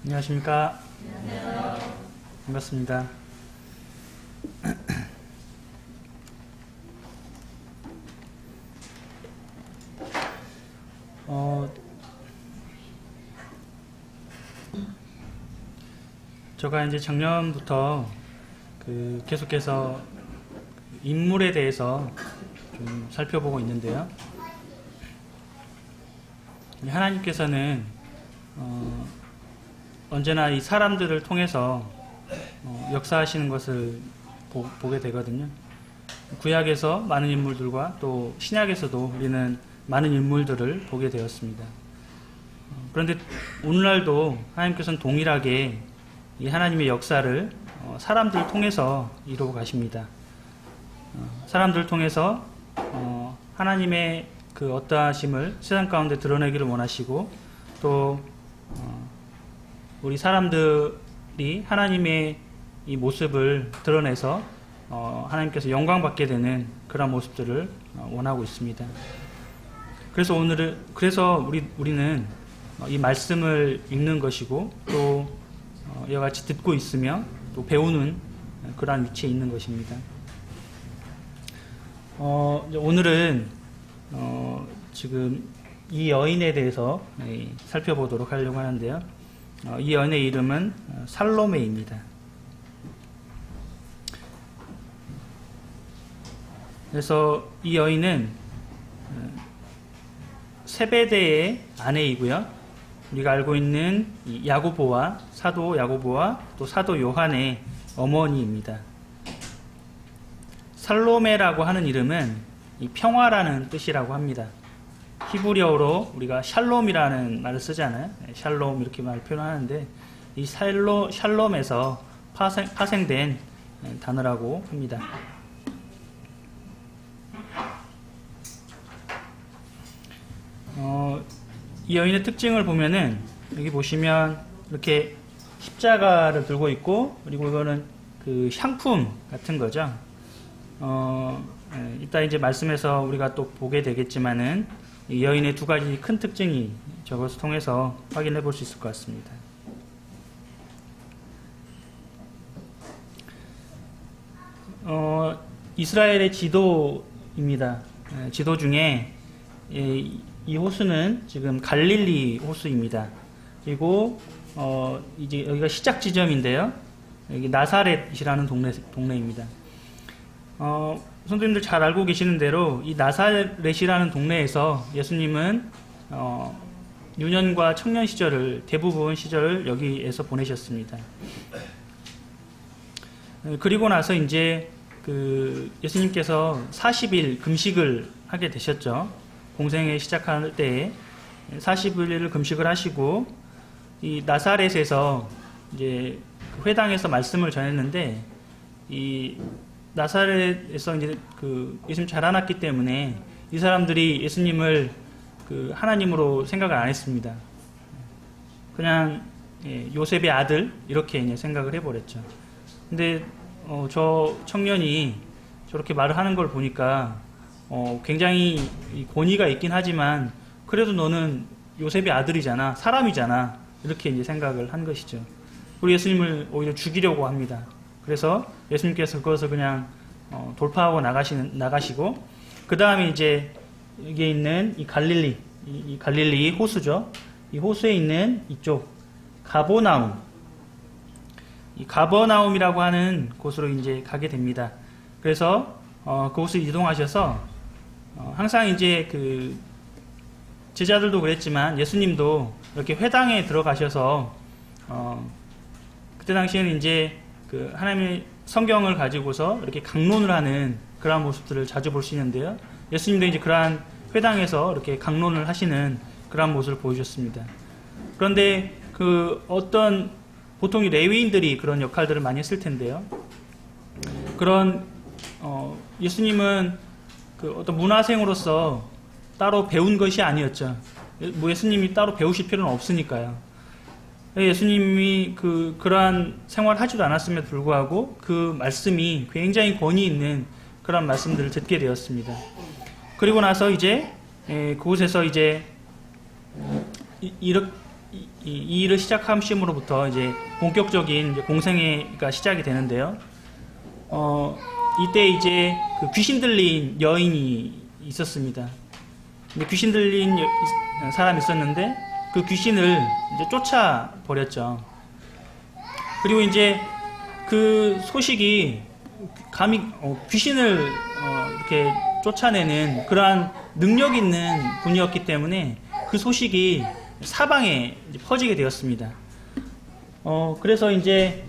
안녕하십니까. 반갑습니다. 제가 이제 작년부터 계속해서 인물에 대해서 좀 살펴보고 있는데요. 하나님께서는 언제나 이 사람들을 통해서 역사하시는 것을 보게 되거든요. 구약에서 많은 인물들과 또 신약에서도 우리는 많은 인물들을 보게 되었습니다. 그런데 오늘날도 하나님께서는 동일하게 이 하나님의 역사를 사람들을 통해서 이루어 가십니다. 사람들을 통해서 하나님의 그 어떠하심을 세상 가운데 드러내기를 원하시고 또 우리 사람들이 하나님의 이 모습을 드러내서 하나님께서 영광받게 되는 그런 모습들을 원하고 있습니다. 그래서 우리는 이 말씀을 읽는 것이고 또 이와 같이 듣고 있으며 또 배우는 그러한 위치에 있는 것입니다. 오늘은 지금 이 여인에 대해서 살펴보도록 하려고 하는데요. 이 여인의 이름은 살로메입니다. 그래서 이 여인은 세베대의 아내이고요. 우리가 알고 있는 사도 야고보와 또 사도 요한의 어머니입니다. 살로메라고 하는 이름은 이 평화라는 뜻이라고 합니다. 히브리어로 우리가 샬롬이라는 말을 쓰잖아요. 샬롬 이렇게 말 표현하는데 이 샬롬에서 파생된 단어라고 합니다. 이 여인의 특징을 보면은 여기 보시면 이렇게 십자가를 들고 있고 그리고 이거는 그 향품 같은 거죠. 이따 이제 말씀에서 우리가 또 보게 되겠지만은 이 여인의 두 가지 큰 특징이 저것을 통해서 확인해 볼 수 있을 것 같습니다. 이스라엘의 지도입니다. 지도 중에 이 호수는 지금 갈릴리 호수입니다. 그리고 이제 여기가 시작 지점인데요. 여기 나사렛이라는 동네입니다. 선생님들 잘 알고 계시는 대로 이 나사렛이라는 동네에서 예수님은 유년과 청년 시절을 대부분 시절을 여기에서 보내셨습니다. 그리고 나서 이제 예수님께서 40일 금식을 하게 되셨죠. 공생에 시작할 때에 40일을 금식을 하시고 이 나사렛에서 이제 회당에서 말씀을 전했는데 이 나사렛에서 이제 예수님 자라났기 때문에 이 사람들이 예수님을 하나님으로 생각을 안 했습니다. 그냥 요셉의 아들 이렇게 이제 생각을 해버렸죠. 근데 저 청년이 저렇게 말을 하는 걸 보니까 굉장히 권위가 있긴 하지만 그래도 너는 요셉의 아들이잖아, 사람이잖아 이렇게 이제 생각을 한 것이죠. 우리 예수님을 오히려 죽이려고 합니다. 그래서 예수님께서 그것을 그냥 돌파하고 나가시고 그 다음에 이제 여기에 있는 이 갈릴리 호수죠. 이 호수에 있는 이쪽 가버나움, 이 가버나움이라고 하는 곳으로 이제 가게 됩니다. 그래서 그곳을 이동하셔서 항상 이제 제자들도 그랬지만 예수님도 이렇게 회당에 들어가셔서 그때 당시에는 이제 하나님의 성경을 가지고서 이렇게 강론을 하는 그러한 모습들을 자주 볼 수 있는데요. 예수님도 이제 그러한 회당에서 이렇게 강론을 하시는 그러한 모습을 보여주셨습니다. 그런데 보통 레위인들이 그런 역할들을 많이 했을 텐데요. 예수님은 어떤 문화생으로서 따로 배운 것이 아니었죠. 예수님이 따로 배우실 필요는 없으니까요. 예수님이 그러한 생활을 하지도 않았음에도 불구하고 그 말씀이 굉장히 권위 있는 그런 말씀들을 듣게 되었습니다. 그리고 나서 이제 그곳에서 이제 이 일을 시작함으로부터 이제 본격적인 이제 공생애가 시작이 되는데요. 이때 이제 그 귀신 들린 여인이 있었습니다. 근데 귀신 들린 사람이 있었는데 그 귀신을 이제 쫓아 버렸죠. 그리고 이제 그 소식이 감히 귀신을 이렇게 쫓아내는 그러한 능력 있는 분이었기 때문에 그 소식이 사방에 이제 퍼지게 되었습니다. 그래서 이제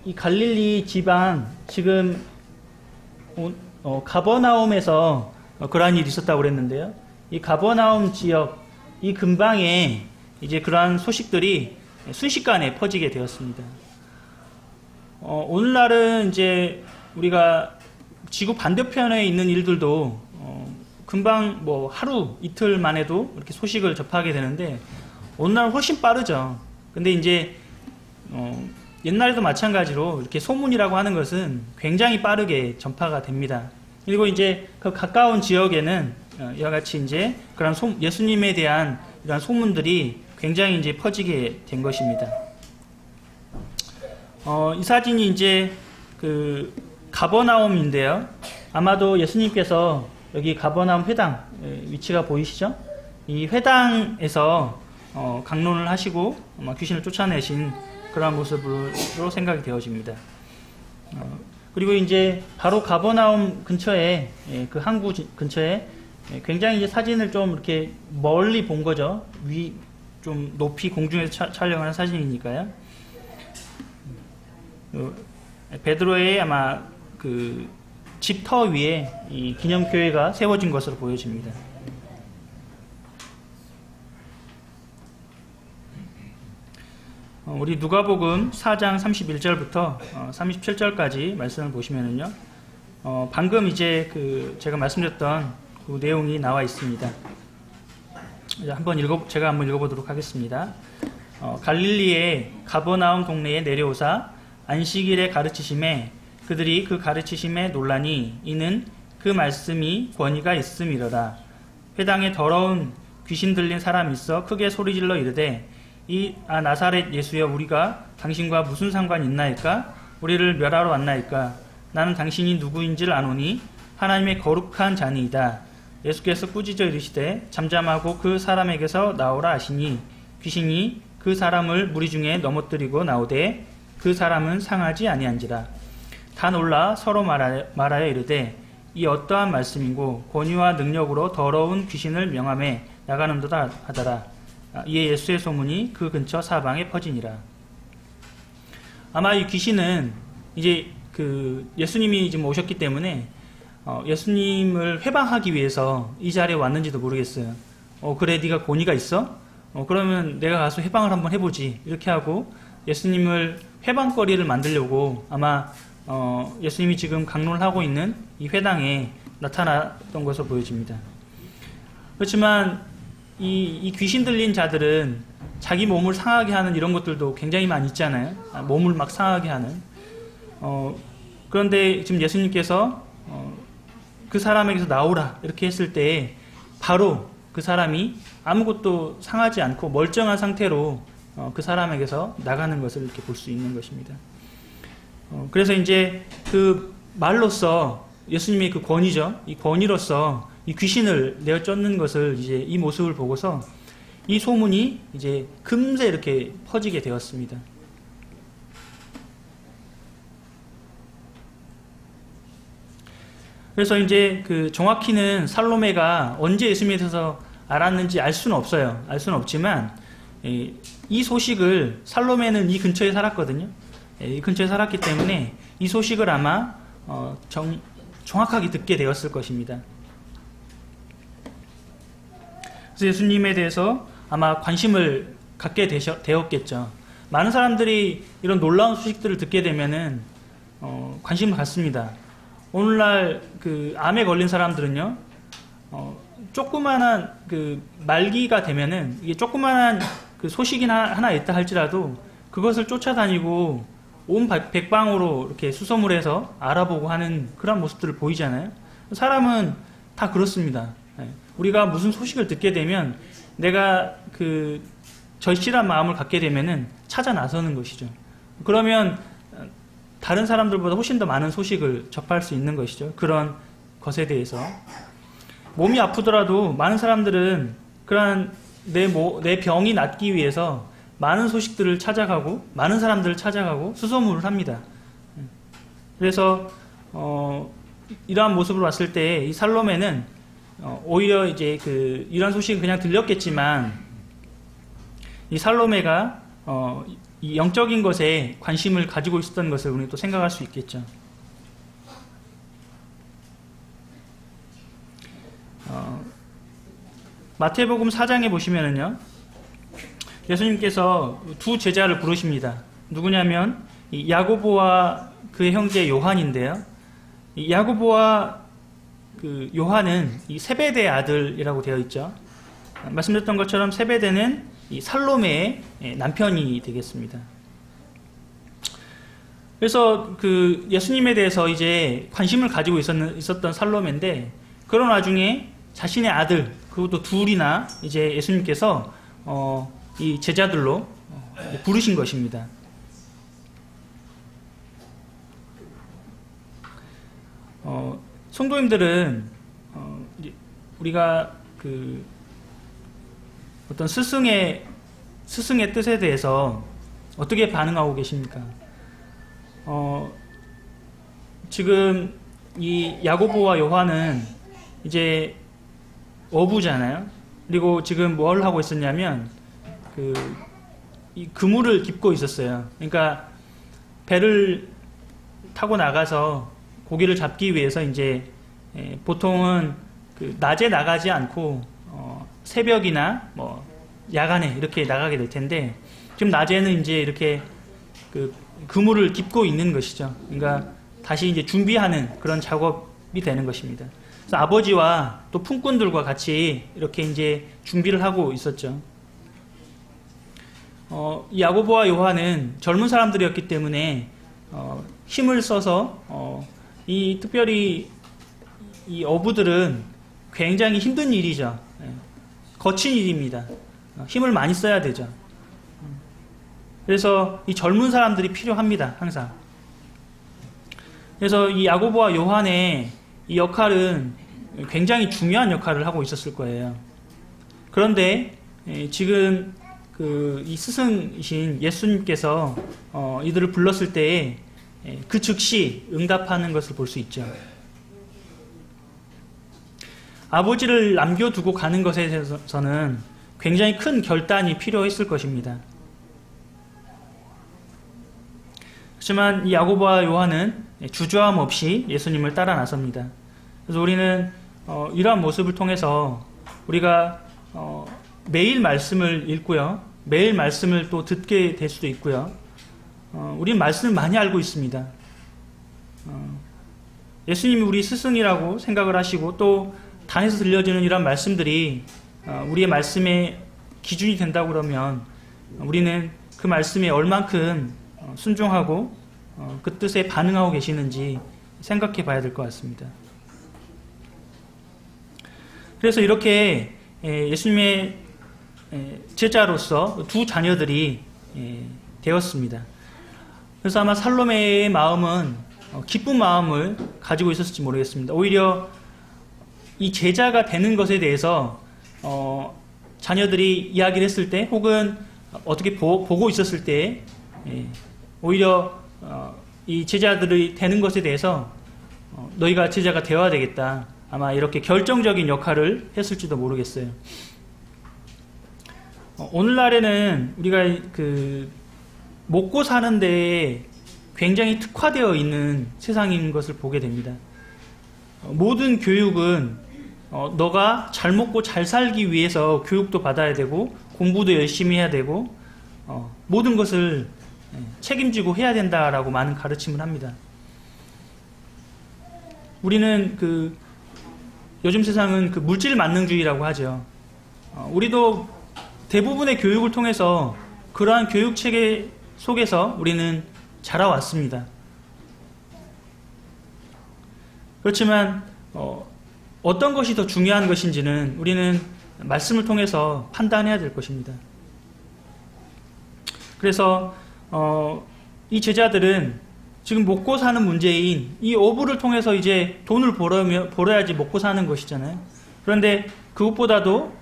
이 갈릴리 지방 지금 가버나움에서 그러한 일이 있었다고 그랬는데요. 이 가버나움 지역 이 근방에 이제 그러한 소식들이 순식간에 퍼지게 되었습니다. 오늘날은 이제 우리가 지구 반대편에 있는 일들도 금방 뭐 하루 이틀만 해도 이렇게 소식을 접하게 되는데 오늘날 훨씬 빠르죠. 근데 이제 옛날에도 마찬가지로 이렇게 소문이라고 하는 것은 굉장히 빠르게 전파가 됩니다. 그리고 이제 그 가까운 지역에는 이와 같이 이제 그런 예수님에 대한 이런 소문들이 굉장히 이제 퍼지게 된 것입니다. 이 사진이 이제 그 가버나움인데요. 아마도 예수님께서 여기 가버나움 회당 위치가 보이시죠? 이 회당에서 강론을 하시고 귀신을 쫓아내신 그런 모습으로 생각이 되어집니다. 그리고 이제 바로 가버나움 근처에 그 항구 근처에 굉장히 이제 사진을 좀 이렇게 멀리 본 거죠. 좀 높이 공중에서 촬영한 사진이니까요. 베드로의 아마 그 집터 위에 이 기념교회가 세워진 것으로 보여집니다. 우리 누가복음 4장 31절부터 37절까지 말씀을 보시면은요, 방금 이제 제가 말씀드렸던 그 내용이 나와 있습니다. 제가 한번 읽어보도록 하겠습니다. 갈릴리의 가버나움 동네에 내려오사 안식일에 가르치심에 그들이 그 가르치심에 놀라니 이는 그 말씀이 권위가 있음이로라. 회당에 더러운 귀신 들린 사람이 있어 크게 소리질러 이르되 나사렛 예수여, 우리가 당신과 무슨 상관이 있나이까? 우리를 멸하러 왔나이까? 나는 당신이 누구인지를 아노니 하나님의 거룩한 자니이다. 예수께서 꾸짖어 이르시되 잠잠하고 그 사람에게서 나오라 하시니 귀신이 그 사람을 무리 중에 넘어뜨리고 나오되 그 사람은 상하지 아니한지라. 다 놀라 서로 말하여 이르되 이 어떠한 말씀이고 권위와 능력으로 더러운 귀신을 명함에 나가는도다 하더라. 이에 예수의 소문이 그 근처 사방에 퍼지니라. 아마 이 귀신은 이제 예수님이 지금 오셨기 때문에 예수님을 회방하기 위해서 이 자리에 왔는지도 모르겠어요. 그래, 네가 권위가 있어? 그러면 내가 가서 회방을 한번 해보지. 이렇게 하고 예수님을 회방거리를 만들려고 아마 예수님이 지금 강론을 하고 있는 이 회당에 나타났던 것으로 보여집니다. 그렇지만 이 귀신 들린 자들은 자기 몸을 상하게 하는 이런 것들도 굉장히 많이 있잖아요. 몸을 막 상하게 하는. 그런데 지금 예수님께서 그 사람에게서 나오라 이렇게 했을 때 바로 그 사람이 아무것도 상하지 않고 멀쩡한 상태로 그 사람에게서 나가는 것을 이렇게 볼 수 있는 것입니다. 그래서 이제 그 말로써 예수님의 그 권위죠. 이 권위로서 이 귀신을 내어 쫓는 것을 이제 이 모습을 보고서 이 소문이 이제 금세 이렇게 퍼지게 되었습니다. 그래서 이제 정확히는 살로메가 언제 예수님에 대해서 알았는지 알 수는 없어요. 알 수는 없지만 이 소식을 살로메는 이 근처에 살았거든요. 이 근처에 살았기 때문에 이 소식을 아마 정확하게 듣게 되었을 것입니다. 그래서 예수님에 대해서 아마 관심을 갖게 되었겠죠. 많은 사람들이 이런 놀라운 소식들을 듣게 되면은 관심을 갖습니다. 오늘날 암에 걸린 사람들은요, 조그만한 말기가 되면은 이게 조그만한 소식이나 하나 있다 할지라도 그것을 쫓아다니고 온 백방으로 이렇게 수소문해서 알아보고 하는 그런 모습들을 보이잖아요. 사람은 다 그렇습니다. 우리가 무슨 소식을 듣게 되면 내가 그 절실한 마음을 갖게 되면은 찾아 나서는 것이죠. 그러면 다른 사람들보다 훨씬 더 많은 소식을 접할 수 있는 것이죠. 그런 것에 대해서. 몸이 아프더라도 많은 사람들은 그러한 내 병이 낫기 위해서 많은 소식들을 찾아가고 많은 사람들을 찾아가고 수소문을 합니다. 그래서 이러한 모습을 봤을 때 이 살로메는 오히려 이제 이런 소식은 그냥 들렸겠지만 이 살로메가 이 영적인 것에 관심을 가지고 있었던 것을 우리 또 생각할 수 있겠죠. 마태복음 4장에 보시면은요, 예수님께서 두 제자를 부르십니다. 누구냐면 이 야고보와 그의 형제 요한인데요. 이 야고보와 그 요한은 이 세베대의 아들이라고 되어 있죠. 말씀드렸던 것처럼 세베대는 이 살로메의 남편이 되겠습니다. 그래서 그 예수님에 대해서 이제 관심을 가지고 있었던 살로메인데, 그런 와중에 자신의 아들, 그것도 둘이나 이제 예수님께서 이 제자들로 부르신 것입니다. 성도님들은 우리가 그 어떤 스승의 뜻에 대해서 어떻게 반응하고 계십니까? 지금 이 야고보와 요한은 이제 어부잖아요. 그리고 지금 뭘 하고 있었냐면 이 그물을 깁고 있었어요. 그러니까 배를 타고 나가서 고기를 잡기 위해서 이제 보통은 낮에 나가지 않고 새벽이나 뭐 야간에 이렇게 나가게 될 텐데, 지금 낮에는 이제 이렇게 그물을 깁고 있는 것이죠. 그러니까 다시 이제 준비하는 그런 작업이 되는 것입니다. 그래서 아버지와 또 품꾼들과 같이 이렇게 이제 준비를 하고 있었죠. 이 야고보와 요한은 젊은 사람들이었기 때문에 힘을 써서 특별히 이 어부들은 굉장히 힘든 일이죠. 거친 일입니다. 힘을 많이 써야 되죠. 그래서 이 젊은 사람들이 필요합니다. 항상. 그래서 이 야고보와 요한의 이 역할은 굉장히 중요한 역할을 하고 있었을 거예요. 그런데 지금 이 스승이신 예수님께서 이들을 불렀을 때에 그 즉시 응답하는 것을 볼 수 있죠. 아버지를 남겨두고 가는 것에 대해서는 굉장히 큰 결단이 필요했을 것입니다. 하지만 이 야고보와 요한은 주저함 없이 예수님을 따라 나섭니다. 그래서 우리는 이러한 모습을 통해서 우리가 매일 말씀을 읽고요, 매일 말씀을 또 듣게 될 수도 있고요. 우리는 말씀을 많이 알고 있습니다. 예수님이 우리 스승이라고 생각을 하시고 또 단에서 들려지는 이런 말씀들이 우리의 말씀의 기준이 된다고 그러면 우리는 그 말씀에 얼만큼 순종하고 그 뜻에 반응하고 계시는지 생각해 봐야 될 것 같습니다. 그래서 이렇게 예수님의 제자로서 두 자녀들이 되었습니다. 그래서 아마 살로메의 마음은 기쁜 마음을 가지고 있었을지 모르겠습니다. 오히려 이 제자가 되는 것에 대해서 자녀들이 이야기를 했을 때, 혹은 어떻게 보고 있었을 때 오히려 이 제자들이 되는 것에 대해서 너희가 제자가 되어야 되겠다, 아마 이렇게 결정적인 역할을 했을지도 모르겠어요. 오늘날에는 우리가 먹고 사는 데에 굉장히 특화되어 있는 세상인 것을 보게 됩니다. 모든 교육은 너가 잘 먹고 잘 살기 위해서 교육도 받아야 되고 공부도 열심히 해야 되고 모든 것을 책임지고 해야 된다라고 많은 가르침을 합니다. 우리는 요즘 세상은 물질 만능주의라고 하죠. 우리도 대부분의 교육을 통해서 그러한 교육 체계 속에서 우리는 자라왔습니다. 그렇지만 어떤 것이 더 중요한 것인지는 우리는 말씀을 통해서 판단해야 될 것입니다. 그래서 이 제자들은 지금 먹고 사는 문제인 이 어부를 통해서 이제 돈을 벌어야지 먹고 사는 것이잖아요. 그런데 그것보다도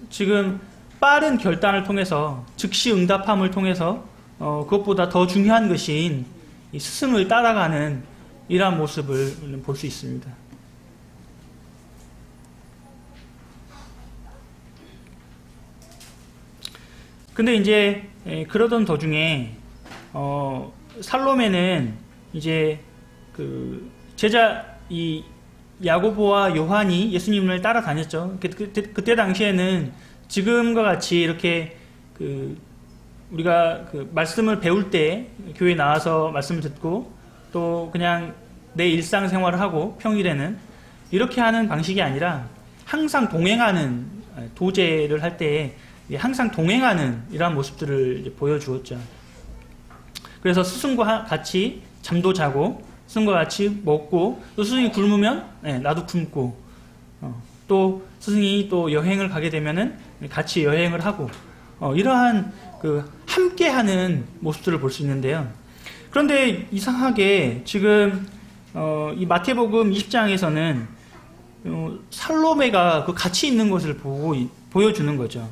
지금 빠른 결단을 통해서 즉시 응답함을 통해서 그것보다 더 중요한 것인 이 스승을 따라가는 이러한 모습을 볼 수 있습니다. 근데 이제 그러던 도중에 살로메는 이제 그 제자 이 야고보와 요한이 예수님을 따라다녔죠. 그때 당시에는 지금과 같이 이렇게 그 우리가 그 말씀을 배울 때 교회에 나와서 말씀을 듣고 또 그냥 내 일상생활을 하고 평일에는 이렇게 하는 방식이 아니라 항상 동행하는 도제를 할 때 항상 동행하는 이러한 모습들을 보여주었죠. 그래서 스승과 같이 잠도 자고 스승과 같이 먹고 또 스승이 굶으면 나도 굶고 또 스승이 또 여행을 가게 되면은 같이 여행을 하고 이러한 그 함께하는 모습들을 볼 수 있는데요. 그런데 이상하게 지금 이 마태복음 20장에서는 살로메가 그 같이 있는 것을 보여주는 거죠.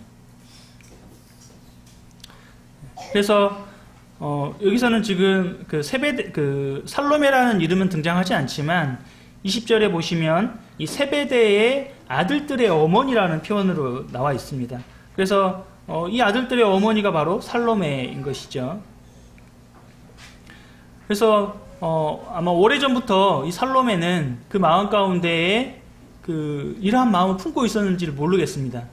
그래서 여기서는 지금 그 세베데 그 살로메라는 이름은 등장하지 않지만 20절에 보시면 이 세베대의 아들들의 어머니라는 표현으로 나와 있습니다. 그래서 이 아들들의 어머니가 바로 살로메인 것이죠. 그래서 아마 오래전부터 이 살로메는 그 마음 가운데에 그 이러한 마음을 품고 있었는지를 모르겠습니다.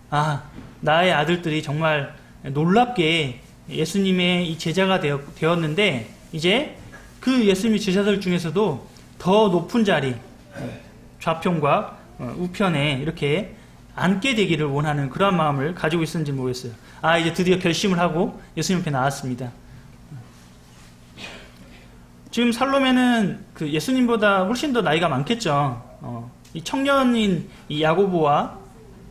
아, 나의 아들들이 정말 놀랍게 예수님의 이 제자가 되었는데 이제 그 예수님의 제자들 중에서도 더 높은 자리 좌편과 우편에 이렇게 앉게 되기를 원하는 그런 마음을 가지고 있었는지 모르겠어요. 아, 이제 드디어 결심을 하고 예수님 앞에 나왔습니다. 지금 살로메는 그 예수님보다 훨씬 더 나이가 많겠죠. 이 청년인 이 야고보와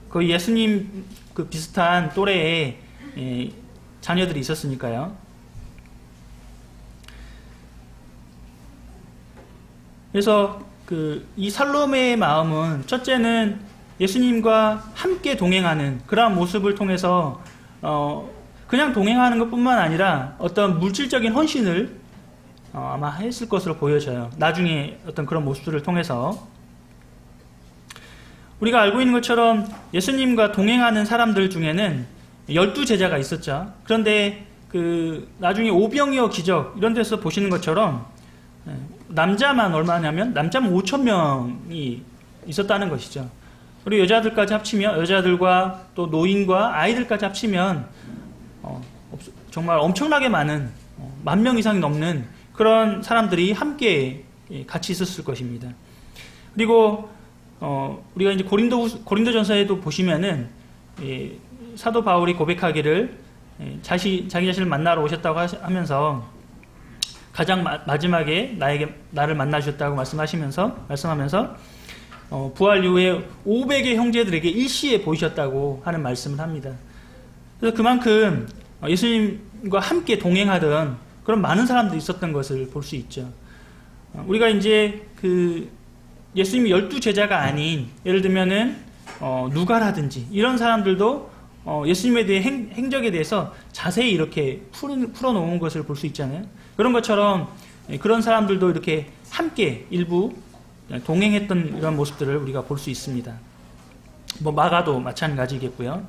거의 예수님 그 비슷한 또래의 자녀들이 있었으니까요. 그래서 이 살로메의 마음은 첫째는 예수님과 함께 동행하는 그러한 모습을 통해서 그냥 동행하는 것뿐만 아니라 어떤 물질적인 헌신을 아마 했을 것으로 보여져요. 나중에 어떤 그런 모습들을 통해서 우리가 알고 있는 것처럼 예수님과 동행하는 사람들 중에는 12제자가 있었죠. 그런데 나중에 오병이어 기적 이런 데서 보시는 것처럼 남자만 얼마냐면 남자만 5,000명이 있었다는 것이죠. 그리고 여자들까지 합치면 여자들과 또 노인과 아이들까지 합치면 정말 엄청나게 많은 10,000명 이상이 넘는 그런 사람들이 함께 같이 있었을 것입니다. 그리고 우리가 이제 고린도전서에도 보시면은 사도 바울이 고백하기를 자기 자신을 만나러 오셨다고 하면서 가장 마지막에 나를 만나 주셨다고 말씀하면서 부활 이후에 500의 형제들에게 일시에 보이셨다고 하는 말씀을 합니다. 그래서 그만큼 예수님과 함께 동행하던 그런 많은 사람들이 있었던 것을 볼 수 있죠. 우리가 이제 예수님이 12제자가 아닌 예를 들면은 누가라든지 이런 사람들도 예수님에 대해 행적에 대해서 자세히 이렇게 풀어놓은 것을 볼 수 있잖아요. 그런 것처럼 그런 사람들도 이렇게 함께 일부 동행했던 이런 모습들을 우리가 볼 수 있습니다. 마가도 마찬가지겠고요.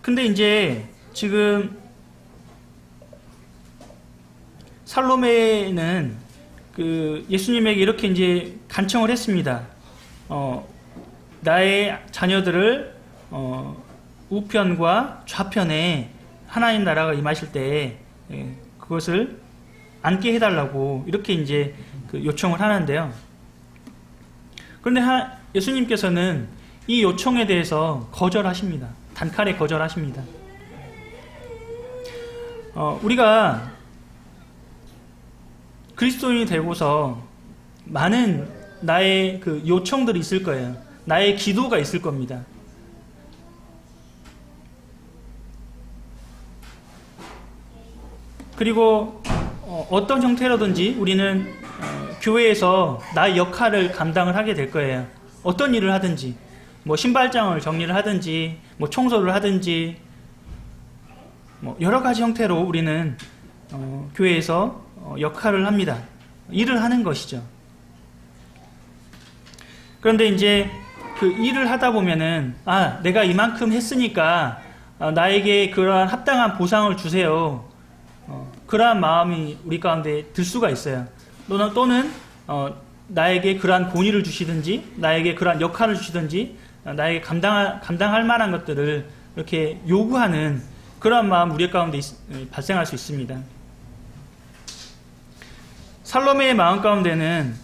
근데 이제 지금 살로메는 예수님에게 이렇게 이제 간청을 했습니다. 나의 자녀들을 우편과 좌편에 하나님 나라가 임하실 때 그것을 앉게 해달라고 이렇게 이제 요청을 하는데요. 그런데 예수님께서는 이 요청에 대해서 거절하십니다. 단칼에 거절하십니다. 우리가 그리스도인이 되고서 많은 나의 그 요청들이 있을 거예요. 나의 기도가 있을 겁니다. 그리고 어떤 형태로든지 우리는 교회에서 나의 역할을 감당을 하게 될 거예요. 어떤 일을 하든지, 뭐 신발장을 정리를 하든지, 뭐 청소를 하든지, 뭐 여러 가지 형태로 우리는 교회에서 역할을 합니다. 일을 하는 것이죠. 그런데 이제 그 일을 하다 보면은 내가 이만큼 했으니까 나에게 그러한 합당한 보상을 주세요. 그러한 마음이 우리 가운데 들 수가 있어요. 또는 나에게 그러한 권위를 주시든지, 나에게 그러한 역할을 주시든지, 나에게 감당할 만한 것들을 이렇게 요구하는 그러한 마음 우리 가운데 발생할 수 있습니다. 살로메의 마음 가운데는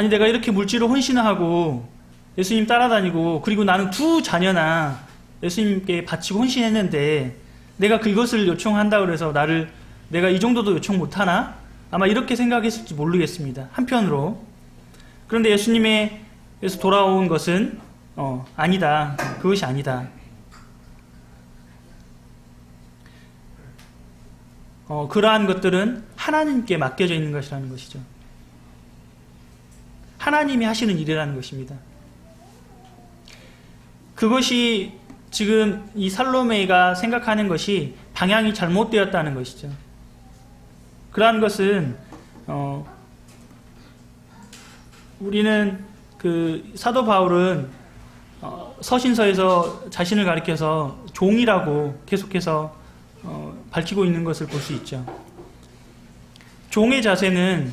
내가 이렇게 물질을 헌신하고 예수님 따라다니고, 그리고 나는 두 자녀나 예수님께 바치고 헌신했는데 내가 그것을 요청한다고 해서 내가 이 정도도 요청 못하나? 아마 이렇게 생각했을지 모르겠습니다. 한편으로. 그런데 예수님에서 돌아온 것은 아니다. 그것이 아니다. 그러한 것들은 하나님께 맡겨져 있는 것이라는 것이죠. 하나님이 하시는 일이라는 것입니다. 그것이 지금 이 살로메가 생각하는 것이 방향이 잘못되었다는 것이죠. 그러한 것은 우리는 그 사도 바울은 서신서에서 자신을 가리켜서 종이라고 계속해서 밝히고 있는 것을 볼 수 있죠. 종의 자세는,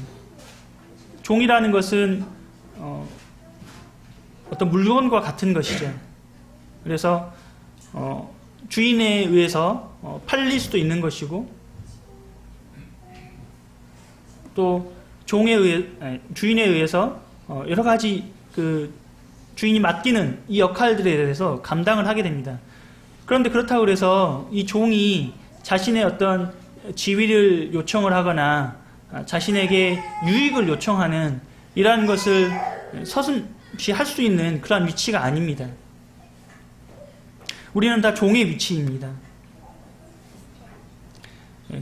종이라는 것은 어떤 물건과 같은 것이죠. 그래서 주인에 의해서 팔릴 수도 있는 것이고, 또 주인에 의해서 여러 가지 그 주인이 맡기는 이 역할들에 대해서 감당을 하게 됩니다. 그런데 그렇다고 해서 이 종이 자신의 어떤 지위를 요청을 하거나 자신에게 유익을 요청하는 이러한 것을 서슴지 할 수 있는 그런 위치가 아닙니다. 우리는 다 종의 위치입니다.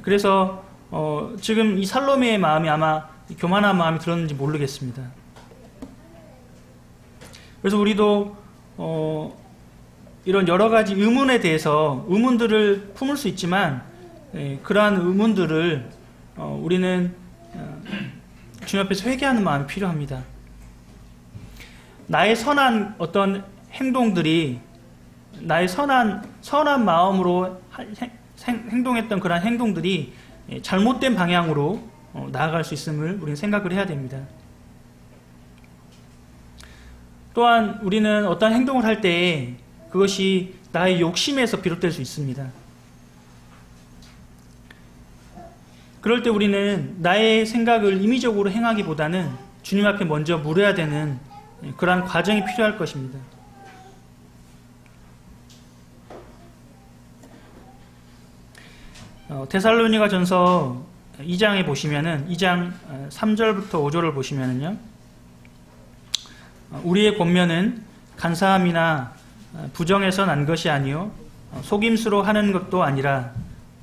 그래서 지금 이 살로메의 마음이 아마 교만한 마음이 들었는지 모르겠습니다. 그래서 우리도 이런 여러 가지 의문에 대해서 의문들을 품을 수 있지만, 그러한 의문들을 우리는 주님 앞에서 회개하는 마음이 필요합니다. 나의 선한 어떤 행동들이, 나의 선한 마음으로 행동했던 그러한 행동들이 잘못된 방향으로 나아갈 수 있음을 우리는 생각을 해야 됩니다. 또한 우리는 어떤 행동을 할 때 그것이 나의 욕심에서 비롯될 수 있습니다. 그럴 때 우리는 나의 생각을 임의적으로 행하기보다는 주님 앞에 먼저 물어야 되는 그러한 과정이 필요할 것입니다. 데살로니가 전서 2장에 보시면은 2장 3절부터 5절을 보시면은요, 우리의 권면은 간사함이나 부정에서 난 것이 아니요 속임수로 하는 것도 아니라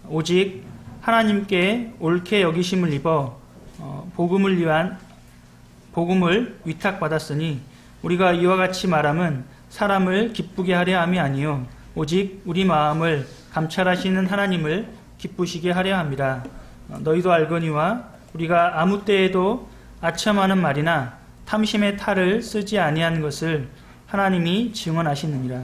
오직 하나님께 옳게 여기심을 입어 복음을 위탁받았으니 우리가 이와 같이 말함은 사람을 기쁘게 하려 함이 아니요 오직 우리 마음을 감찰하시는 하나님을 기쁘시게 하려 함이라. 너희도 알거니와 우리가 아무 때에도 아첨하는 말이나 탐심의 탈을 쓰지 아니한 것을 하나님이 증언하시느니라.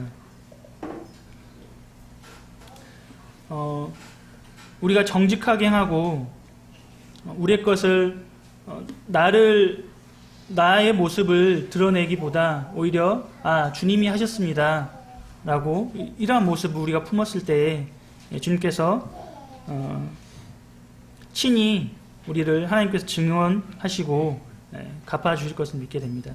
우리가 정직하게 행하고 우리의 것을 나의 모습을 드러내기보다 오히려 주님이 하셨습니다 라고 이러한 모습을 우리가 품었을 때 주님께서 친히 우리를 하나님께서 증언하시고 갚아주실 것을 믿게 됩니다.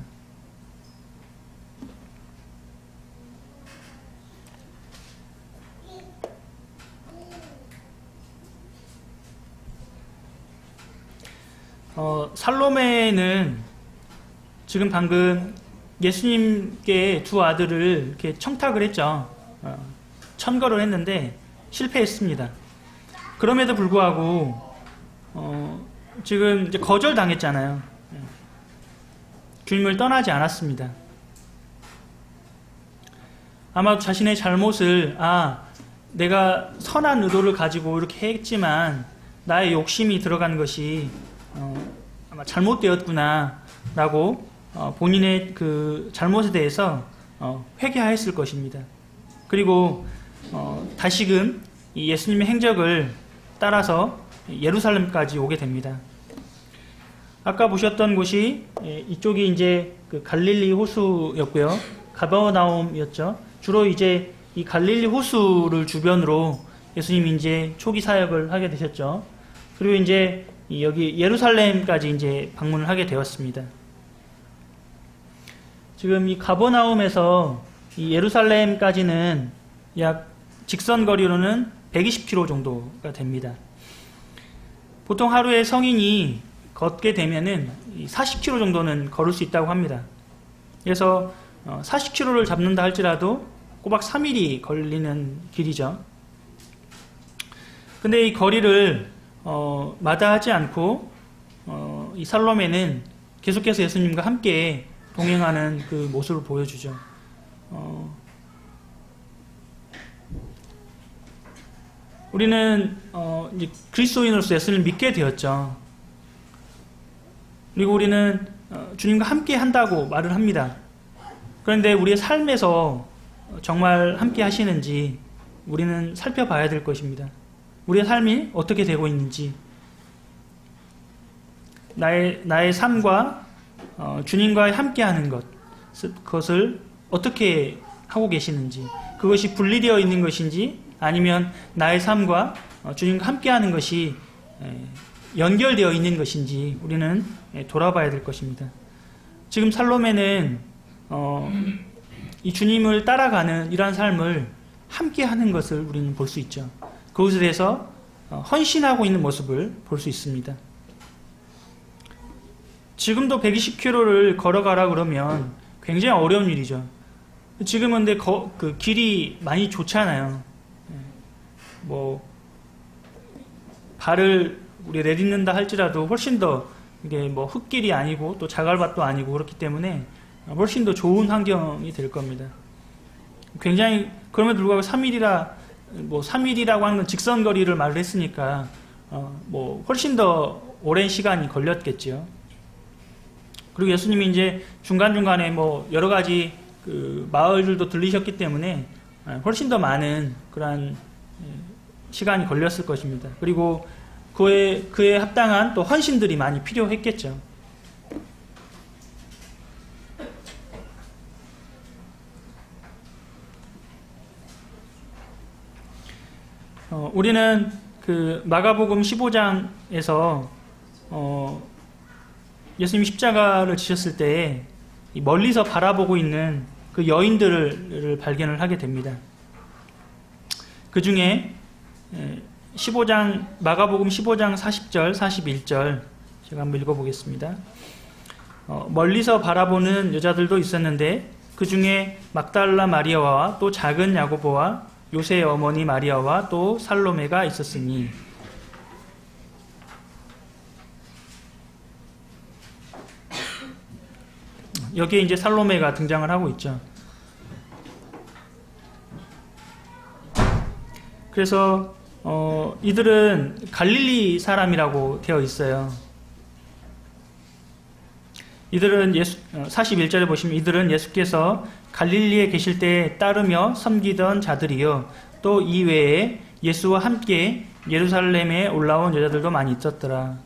살로메는 지금 방금 예수님께 두 아들을 이렇게 청탁을 했죠. 천거를 했는데 실패했습니다. 그럼에도 불구하고 지금 이제 거절당했잖아요. 주님을 떠나지 않았습니다. 아마 자신의 잘못을 내가 선한 의도를 가지고 이렇게 했지만 나의 욕심이 들어간 것이 아마 잘못되었구나 라고 본인의 그 잘못에 대해서 회개하였을 것입니다. 그리고 다시금 이 예수님의 행적을 따라서 예루살렘까지 오게 됩니다. 아까 보셨던 곳이 이쪽이 이제 그 갈릴리 호수였고요. 가버나움이었죠. 주로 이제 이 갈릴리 호수를 주변으로 예수님이 이제 초기 사역을 하게 되셨죠. 그리고 이제 여기 예루살렘까지 이제 방문을 하게 되었습니다. 지금 이 가버나움에서 이 예루살렘까지는 약 직선 거리로는 120km 정도가 됩니다. 보통 하루에 성인이 걷게 되면은 40km 정도는 걸을 수 있다고 합니다. 그래서 40km를 잡는다 할지라도 꼬박 3일이 걸리는 길이죠. 근데 이 거리를 마다하지 않고 이 살로메는 계속해서 예수님과 함께 동행하는 그 모습을 보여주죠. 우리는 이제 그리스도인으로서 예수님을 믿게 되었죠. 그리고 우리는 주님과 함께 한다고 말을 합니다. 그런데 우리의 삶에서 정말 함께 하시는지 우리는 살펴봐야 될 것입니다. 우리의 삶이 어떻게 되고 있는지, 나의 삶과 주님과 함께하는 그것을 어떻게 하고 계시는지, 그것이 분리되어 있는 것인지 아니면 나의 삶과 주님과 함께하는 것이 연결되어 있는 것인지 우리는 돌아봐야 될 것입니다. 지금 살로메는 이 주님을 따라가는 이러한 삶을 함께하는 것을 우리는 볼 수 있죠. 그것에 대해서 헌신하고 있는 모습을 볼 수 있습니다. 지금도 120km를 걸어가라 그러면 굉장히 어려운 일이죠. 지금은 근데 그 길이 많이 좋잖아요. 뭐 발을 우리 내딛는다 할지라도 훨씬 더 이게 뭐 흙길이 아니고 또 자갈밭도 아니고 그렇기 때문에 훨씬 더 좋은 환경이 될 겁니다. 굉장히 그럼에도 불구하고 3일이라고 하는 건 직선 거리를 말을 했으니까 뭐 훨씬 더 오랜 시간이 걸렸겠죠. 그리고 예수님이 이제 중간중간에 뭐 여러 가지 그 마을들도 들리셨기 때문에 훨씬 더 많은 그러한 시간이 걸렸을 것입니다. 그리고 그에 합당한 또 헌신들이 많이 필요했겠죠. 우리는 그 마가복음 15장에서 예수님이 십자가를 지셨을 때 멀리서 바라보고 있는 그 여인들을 발견을 하게 됩니다. 그 중에 마가복음 15장 40절, 41절 제가 한번 읽어보겠습니다. 멀리서 바라보는 여자들도 있었는데 그 중에 막달라 마리아와 또 작은 야고보와 요새의 어머니 마리아와 또 살로메가 있었으니, 여기에 이제 살로메가 등장을 하고 있죠. 그래서 이들은 갈릴리 사람이라고 되어 있어요. 이들은 41절에 보시면 이들은 예수께서 갈릴리에 계실 때 따르며 섬기던 자들이요, 또 이외에 예수와 함께 예루살렘에 올라온 여자들도 많이 있었더라.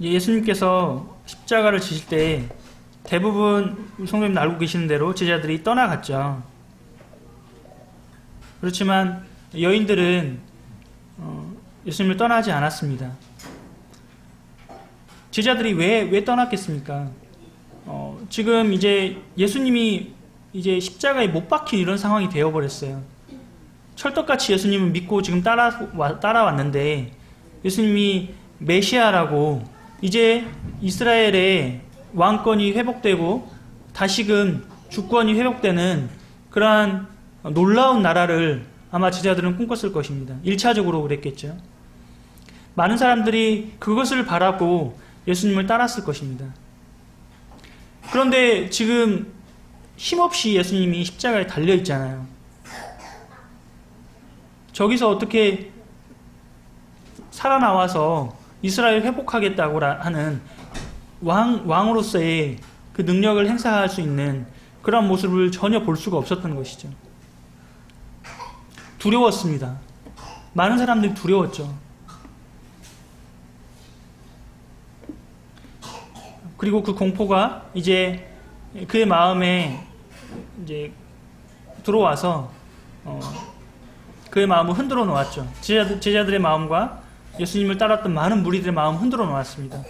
예수님께서 십자가를 지실 때 대부분 성도님 알고 계시는 대로 제자들이 떠나갔죠. 그렇지만 여인들은 예수님을 떠나지 않았습니다. 제자들이 왜 떠났겠습니까? 지금 이제 예수님이 이제 십자가에 못 박힌 이런 상황이 되어버렸어요. 철떡같이 예수님을 믿고 지금 따라왔는데 예수님이 메시아라고 이제 이스라엘의 왕권이 회복되고 다시금 주권이 회복되는 그러한 놀라운 나라를 아마 제자들은 꿈꿨을 것입니다. 1차적으로 그랬겠죠. 많은 사람들이 그것을 바라고 예수님을 따랐을 것입니다. 그런데 지금 힘없이 예수님이 십자가에 달려 있잖아요. 저기서 어떻게 살아나와서 이스라엘 회복하겠다고 하는 왕으로서의 그 능력을 행사할 수 있는 그런 모습을 전혀 볼 수가 없었던 것이죠. 두려웠습니다. 많은 사람들이 두려웠죠. 그리고 그 공포가 이제 그의 마음에 이제 들어와서 그의 마음을 흔들어 놓았죠. 제자들의 마음과 예수님을 따랐던 많은 무리들의 마음을 흔들어 놓았습니다.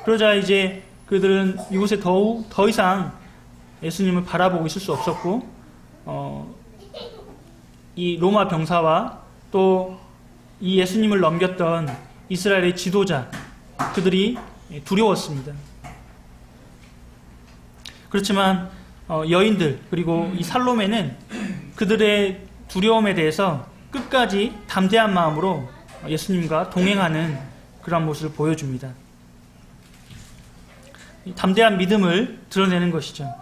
그러자 이제 그들은 이곳에 더 이상 예수님을 바라보고 있을 수 없었고 이 로마 병사와 또 이 예수님을 넘겼던 이스라엘의 지도자 그들이 두려웠습니다. 그렇지만 여인들 그리고 이 살로메는 그들의 두려움에 대해서 끝까지 담대한 마음으로 예수님과 동행하는 그런 모습을 보여줍니다. 담대한 믿음을 드러내는 것이죠.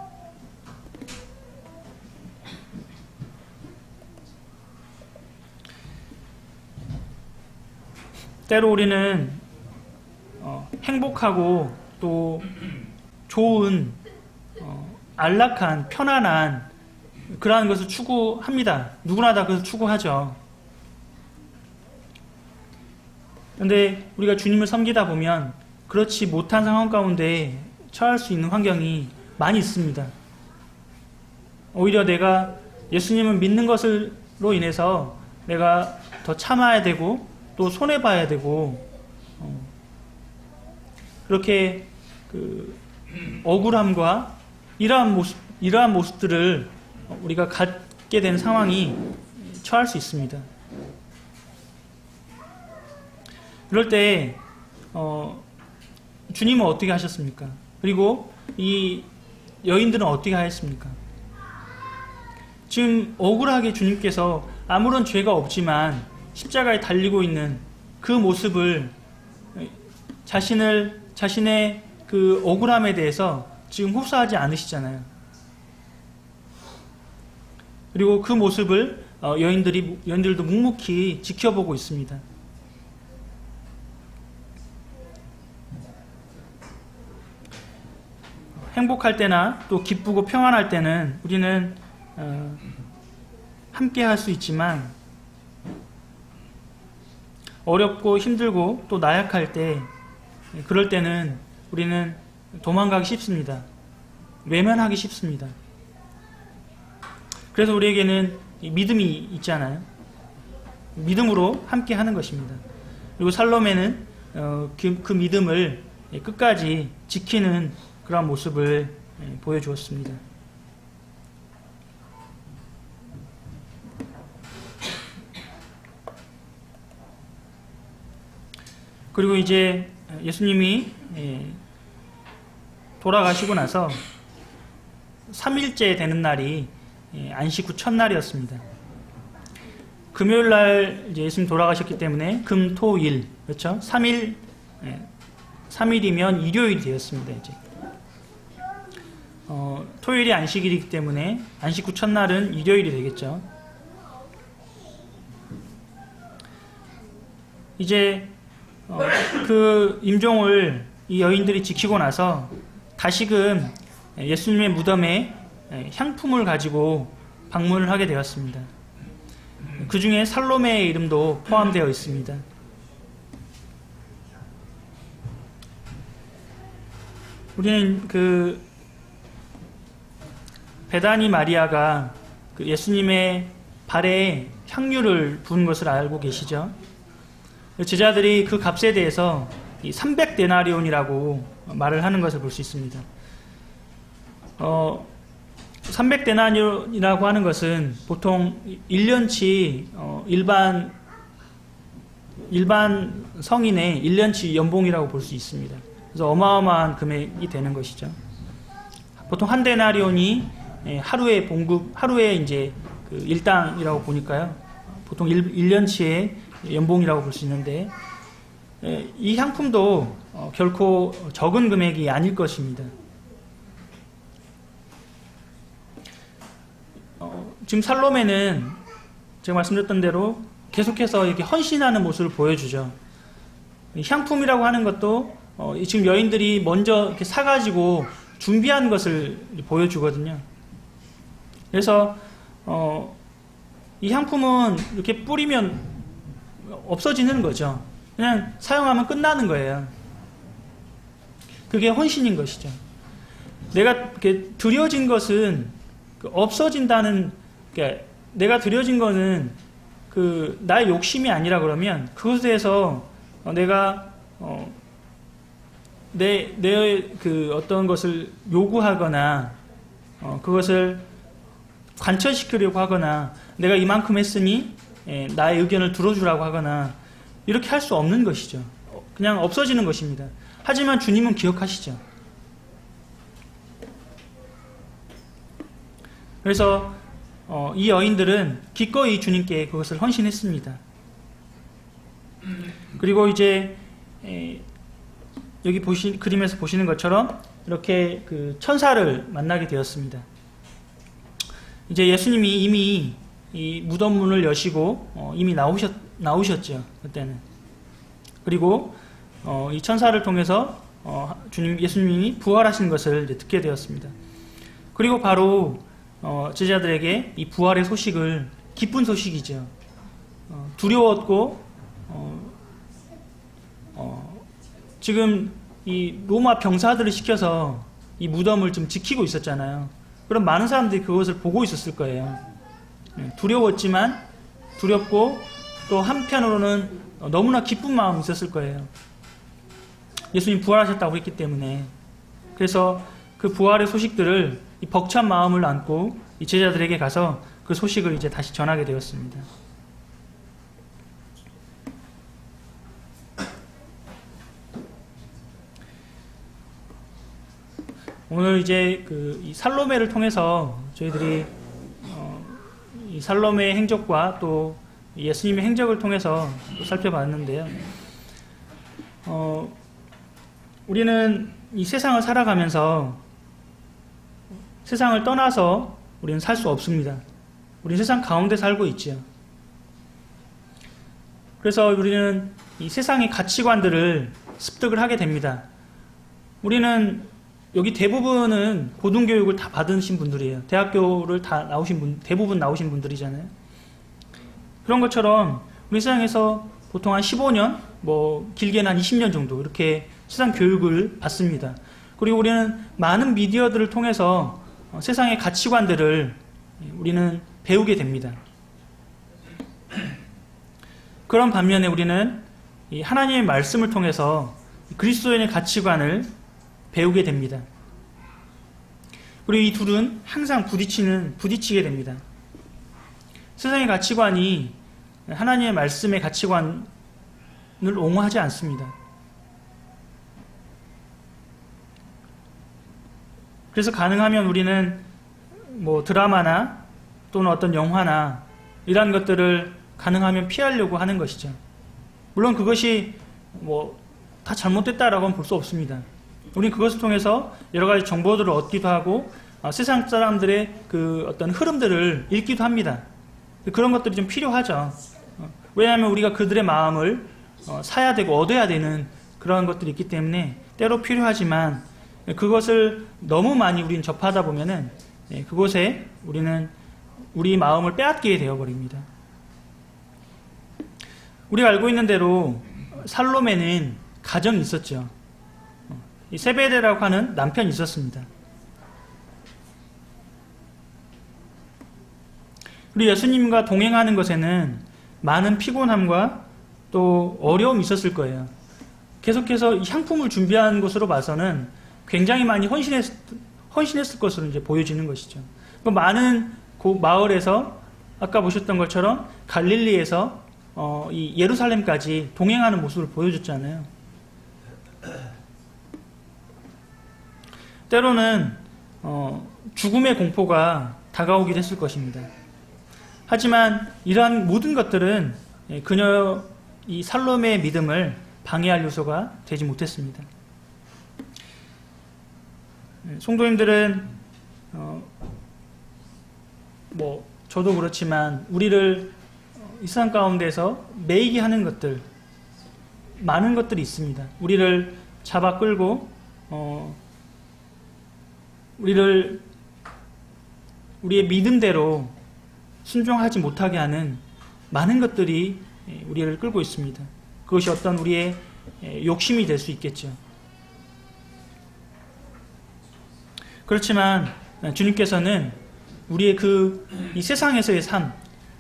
때로 우리는 행복하고 또 좋은 안락한 편안한 그러한 것을 추구합니다. 누구나 다 그것을 추구하죠. 그런데 우리가 주님을 섬기다 보면 그렇지 못한 상황 가운데 처할 수 있는 환경이 많이 있습니다. 오히려 내가 예수님을 믿는 것으로 인해서 내가 더 참아야 되고 또 손해봐야 되고 그렇게 그 억울함과 이러한 모습들을 우리가 갖게 된 상황이 처할 수 있습니다. 그럴 때 주님은 어떻게 하셨습니까? 그리고 이 여인들은 어떻게 하였습니까? 지금 억울하게 주님께서 아무런 죄가 없지만 십자가에 달리고 있는 그 모습을 자신의 그 억울함에 대해서 지금 흡수하지 않으시잖아요. 그리고 그 모습을 여인들도 묵묵히 지켜보고 있습니다. 행복할 때나 또 기쁘고 평안할 때는 우리는 함께 할 수 있지만 어렵고 힘들고 또 나약할 때 그럴 때는 우리는 도망가기 쉽습니다. 외면하기 쉽습니다. 그래서 우리에게는 믿음이 있잖아요. 믿음으로 함께 하는 것입니다. 그리고 살로메는 그 믿음을 끝까지 지키는 그런 모습을 보여주었습니다. 그리고 이제 예수님이 돌아가시고 나서 3일째 되는 날이 안식 후 첫날이었습니다. 금요일날 예수님 돌아가셨기 때문에 금, 토, 일, 그렇죠? 3일이면 일요일이 되었습니다. 이제 토요일이 안식일이기 때문에 안식 후 첫날은 일요일이 되겠죠. 이제 그 임종을 이 여인들이 지키고 나서 다시금 예수님의 무덤에 향품을 가지고 방문을 하게 되었습니다. 그 중에 살로메의 이름도 포함되어 있습니다. 우리는 그 베다니 마리아가 그 예수님의 발에 향유를 부은 것을 알고 계시죠? 제자들이 그 값에 대해서 300데나리온이라고 말을 하는 것을 볼 수 있습니다. 300데나리온이라고 하는 것은 보통 1년치 일반 일반 성인의 1년치 연봉이라고 볼 수 있습니다. 그래서 어마어마한 금액이 되는 것이죠. 보통 한 데나리온이 하루에 이제 그 일당이라고 보니까요. 보통 1년치의 연봉이라고 볼 수 있는데, 이 향품도 결코 적은 금액이 아닐 것입니다. 지금 살로메는 제가 말씀드렸던 대로 계속해서 이렇게 헌신하는 모습을 보여주죠. 향품이라고 하는 것도 지금 여인들이 먼저 이렇게 사가지고 준비한 것을 보여주거든요. 그래서 이 향품은 이렇게 뿌리면 없어지는 거죠. 그냥 사용하면 끝나는 거예요. 그게 헌신인 것이죠. 내가 이렇게 드려진 것은 없어진다는, 그러니까 내가 드려진 것은 그 나의 욕심이 아니라 그러면 그것에 대해서 내가 내 그 어떤 것을 요구하거나 그것을 관철시키려고 하거나 내가 이만큼 했으니 나의 의견을 들어주라고 하거나 이렇게 할 수 없는 것이죠. 그냥 없어지는 것입니다. 하지만 주님은 기억하시죠. 그래서 이 여인들은 기꺼이 주님께 그것을 헌신했습니다. 그리고 이제 여기 그림에서 보시는 것처럼 이렇게 그 천사를 만나게 되었습니다. 이제 예수님이 이미 이 무덤 문을 여시고 이미 나오셨죠. 그때는. 그리고 이 천사를 통해서 예수님이 부활하신 것을 이제 듣게 되었습니다. 그리고 바로 제자들에게 이 부활의 소식을, 기쁜 소식이죠. 두려웠고 지금 이 로마 병사들을 시켜서 이 무덤을 좀 지키고 있었잖아요. 그럼 많은 사람들이 그것을 보고 있었을 거예요. 두려웠지만, 두렵고 또 한편으로는 너무나 기쁜 마음이 있었을 거예요. 예수님 부활하셨다고 했기 때문에. 그래서 그 부활의 소식들을 이 벅찬 마음을 안고 이 제자들에게 가서 그 소식을 이제 다시 전하게 되었습니다. 오늘 이제 이 살로메를 통해서 저희들이 이 살로메의 행적과 또 예수님의 행적을 통해서 또 살펴봤는데요. 우리는 이 세상을 살아가면서 세상을 떠나서 우리는 살 수 없습니다. 우리는 세상 가운데 살고 있지요. 그래서 우리는 이 세상의 가치관들을 습득을 하게 됩니다. 우리는 여기 대부분은 고등교육을 다 받으신 분들이에요. 대학교를 다 나오신 대부분 나오신 분들이잖아요. 그런 것처럼 우리 세상에서 보통 한 15년, 길게는 한 20년 정도 이렇게 세상 교육을 받습니다. 그리고 우리는 많은 미디어들을 통해서 세상의 가치관들을 우리는 배우게 됩니다. 그런 반면에 우리는 이 하나님의 말씀을 통해서 그리스도인의 가치관을 배우게 됩니다. 그리고 이 둘은 항상 부딪히게 됩니다. 세상의 가치관이 하나님의 말씀의 가치관을 옹호하지 않습니다. 그래서 가능하면 우리는 드라마나 또는 어떤 영화나 이러한 것들을 가능하면 피하려고 하는 것이죠. 물론 그것이 다 잘못됐다라고는 볼 수 없습니다. 우리는 그것을 통해서 여러 가지 정보들을 얻기도 하고 세상 사람들의 그 어떤 흐름들을 읽기도 합니다. 그런 것들이 좀 필요하죠. 왜냐하면 우리가 그들의 마음을 사야 되고 얻어야 되는 그러한 것들이 있기 때문에 때로 필요하지만 그것을 너무 많이 우리는 접하다 보면은 그곳에 우리는 우리 마음을 빼앗기게 되어버립니다. 우리가 알고 있는 대로 살로메는 가정이 있었죠. 이 세베대라고 하는 남편이 있었습니다. 그리고 예수님과 동행하는 것에는 많은 피곤함과 또 어려움이 있었을 거예요. 계속해서 이 향품을 준비한 것으로 봐서는 굉장히 많이 헌신했을 것으로 이제 보여지는 것이죠. 많은 그 마을에서 아까 보셨던 것처럼 갈릴리에서 이 예루살렘까지 동행하는 모습을 보여줬잖아요. 때로는 죽음의 공포가 다가오기도 했을 것입니다. 하지만 이러한 모든 것들은 그녀 이 살롬의 믿음을 방해할 요소가 되지 못했습니다. 성도님들은 저도 그렇지만 우리를 이 세상 가운데서 매이게 하는 것들, 많은 것들이 있습니다. 우리를 잡아 끌고 우리의 믿음대로 순종하지 못하게 하는 많은 것들이 우리를 끌고 있습니다. 그것이 어떤 우리의 욕심이 될 수 있겠죠. 그렇지만 주님께서는 우리의 이 세상에서의 삶,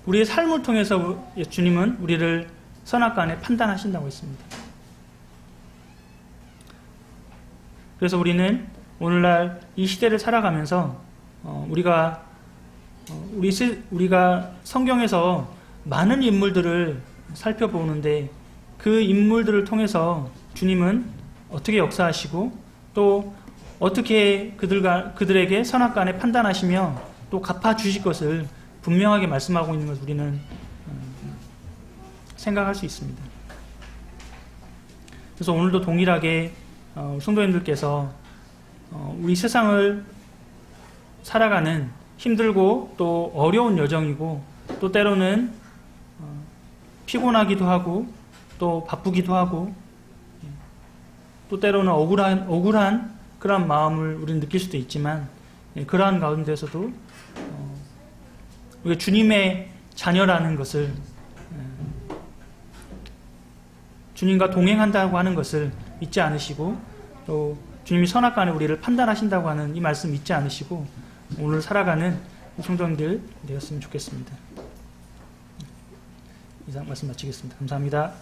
우리의 삶을 통해서 주님은 우리를 선악간에 판단하신다고 했습니다. 그래서 우리는 오늘날 이 시대를 살아가면서 우리가 성경에서 많은 인물들을 살펴보는데 그 인물들을 통해서 주님은 어떻게 역사하시고 또 어떻게 그들에게 선악간에 판단하시며 또 갚아주실 것을 분명하게 말씀하고 있는 것을 우리는 생각할 수 있습니다. 그래서 오늘도 동일하게 성도님들께서 우리 세상을 살아가는 힘들고 또 어려운 여정이고 또 때로는 피곤하기도 하고 또 바쁘기도 하고 또 때로는 억울한 그런 마음을 우리는 느낄 수도 있지만 그러한 가운데서도 우리가 주님의 자녀라는 것을 주님과 동행한다고 하는 것을 잊지 않으시고 또 주님이 선악간에 우리를 판단하신다고 하는 이 말씀 잊지 않으시고 오늘 살아가는 성도님들 되었으면 좋겠습니다. 이상 말씀 마치겠습니다. 감사합니다.